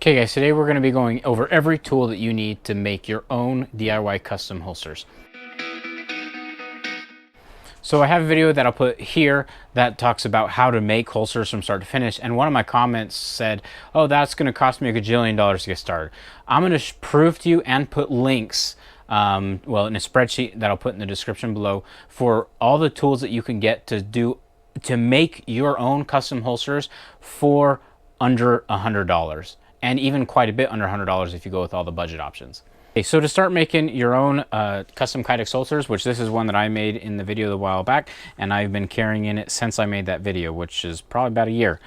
Okay guys, today we're going to be going over every tool that you need to make your own DIY custom holsters. So I have a video that I'll put here that talks about how to make holsters from start to finish, and one of my comments said, oh, that's going to cost me a gajillion dollars to get started. I'm going to prove to you and put links, well, in a spreadsheet that I'll put in the description below, for all the tools that you can get to make your own custom holsters for under $100. And even quite a bit under $100 if you go with all the budget options. Okay, so to start making your own custom Kydex holsters, which this is one that I made in the video a while back, and I've been carrying in it since I made that video, which is probably about a year.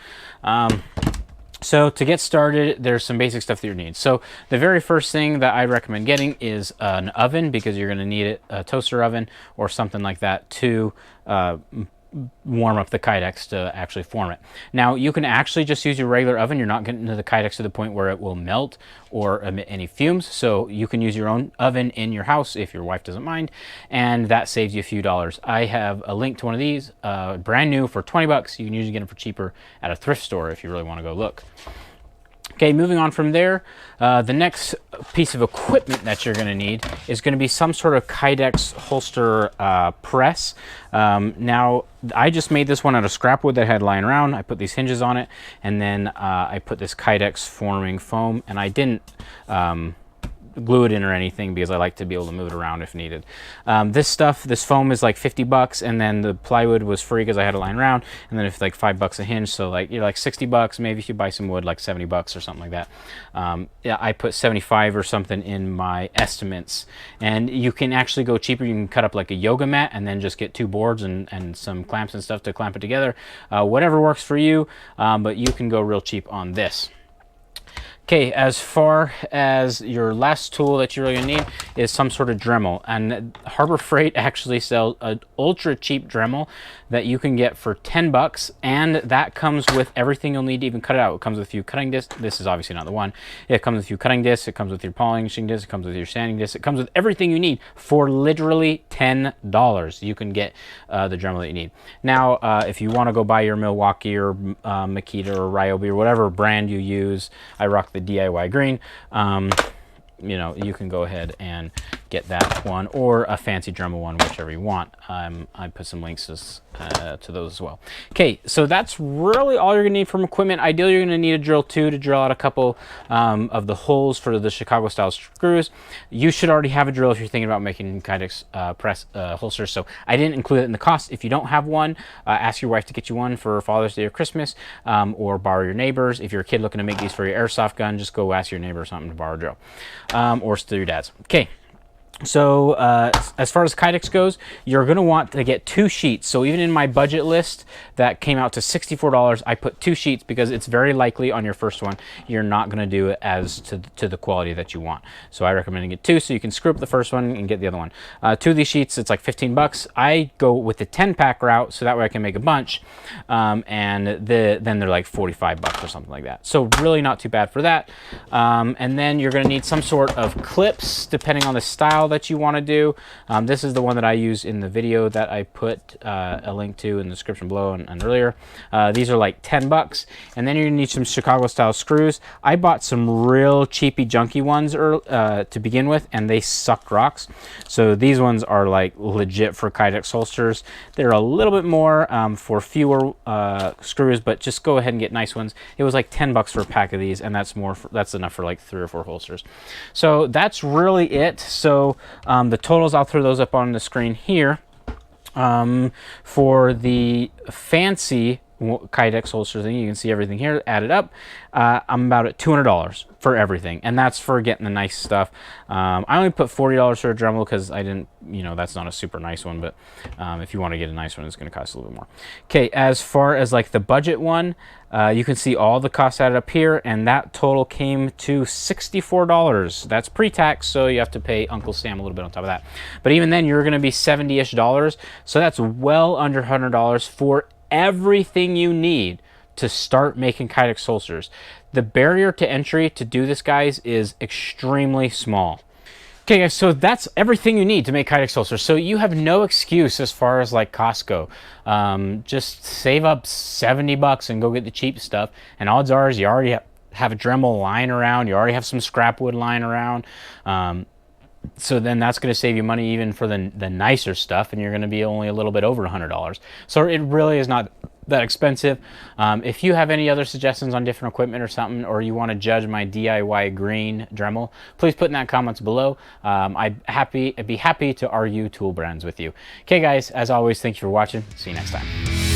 So to get started, there's some basic stuff that you need. So the very first thing that I recommend getting is an oven, because you're going to need it, a toaster oven or something like that to warm up the Kydex to actually form it. Now you can actually just use your regular oven. You're not getting to the Kydex to the point where it will melt or emit any fumes, so you can use your own oven in your house if your wife doesn't mind, and that saves you a few dollars. I have a link to one of these, brand new for 20 bucks. You can usually get them for cheaper at a thrift store if you really want to go look. Okay, moving on from there, the next piece of equipment that you're going to need is going to be some sort of Kydex holster press. Now, I just made this one out of scrap wood that I had lying around. I put these hinges on it, and then I put this Kydex forming foam, and I didn't glue it in or anything because I like to be able to move it around if needed. This foam is like 50 bucks, and then the plywood was free because I had it lying around, and then it's like 5 bucks a hinge, so like you're like 60 bucks. Maybe if you buy some wood, like 70 bucks or something like that. Yeah, I put 75 or something in my estimates, and you can actually go cheaper. You can cut up like a yoga mat and then just get 2 boards and some clamps and stuff to clamp it together. Whatever works for you, but you can go real cheap on this. Okay, as far as your last tool that you're really gonna need is some sort of Dremel, and Harbor Freight actually sells an ultra cheap Dremel that you can get for 10 bucks, and that comes with everything you'll need to even cut it out. It comes with a few cutting discs. This is obviously not the one. It comes with a few cutting discs. It comes with your polishing disc. It comes with your sanding disc. It comes with everything you need for literally $10. You can get the Dremel that you need. Now, if you want to go buy your Milwaukee or Makita or Ryobi or whatever brand you use, I rock the DIY green. You know, you can go ahead and get that one or a fancy Dremel one, whichever you want. I put some links to those as well. Okay, so that's really all you're gonna need from equipment. Ideally, you're gonna need a drill too to drill out a couple of the holes for the Chicago style screws. You should already have a drill if you're thinking about making Kydex press holsters, so I didn't include it in the cost. If you don't have one, ask your wife to get you one for Father's Day or Christmas, or borrow your neighbor's. If you're a kid looking to make these for your airsoft gun, just go ask your neighbor or something to borrow a drill, or steal your dad's. Okay. So as far as Kydex goes, you're going to want to get 2 sheets. So even in my budget list that came out to $64, I put 2 sheets because it's very likely on your first one you're not going to do it as to the quality that you want. So I recommend you get 2 so you can screw up the first one and get the other one. 2 of these sheets, it's like 15 bucks. I go with the 10-pack route so that way I can make a bunch, and then they're like 45 bucks or something like that. So really not too bad for that. And then you're going to need some sort of clips depending on the style that you want to do. This is the one that I use in the video that I put a link to in the description below and earlier. These are like 10 bucks, and then you're gonna need some Chicago style screws. I bought some real cheapy junky ones to begin with, and they sucked rocks. So these ones are like legit for Kydex holsters. They're a little bit more for fewer screws, but just go ahead and get nice ones. It was like 10 bucks for a pack of these, and that's enough for like 3 or 4 holsters. So that's really it. So the totals, I'll throw those up on the screen here. For the fancy Kydex holster thing, you can see everything here added up. I'm about at $200 for everything, and that's for getting the nice stuff. I only put $40 for a Dremel because I didn't, you know, that's not a super nice one, but if you want to get a nice one, it's going to cost a little bit more. Okay, as far as like the budget one, you can see all the costs added up here, and that total came to $64. That's pre-tax, so you have to pay Uncle Sam a little bit on top of that. But even then, you're going to be $70-ish, so that's well under $100 for everything you need to start making Kydex holsters. The barrier to entry to do this, guys, is extremely small. Okay guys, so that's everything you need to make Kydex holsters. So you have no excuse as far as like cost go. Just save up 70 bucks and go get the cheap stuff, and odds are you already have a Dremel lying around. You already have some scrap wood lying around. So then that's going to save you money even for the nicer stuff, and you're going to be only a little bit over $100. So it really is not that expensive. If you have any other suggestions on different equipment or something, or you want to judge my DIY green Dremel, please put in that comments below. I'd be happy to argue tool brands with you. Okay guys, as always, thank you for watching. See you next time.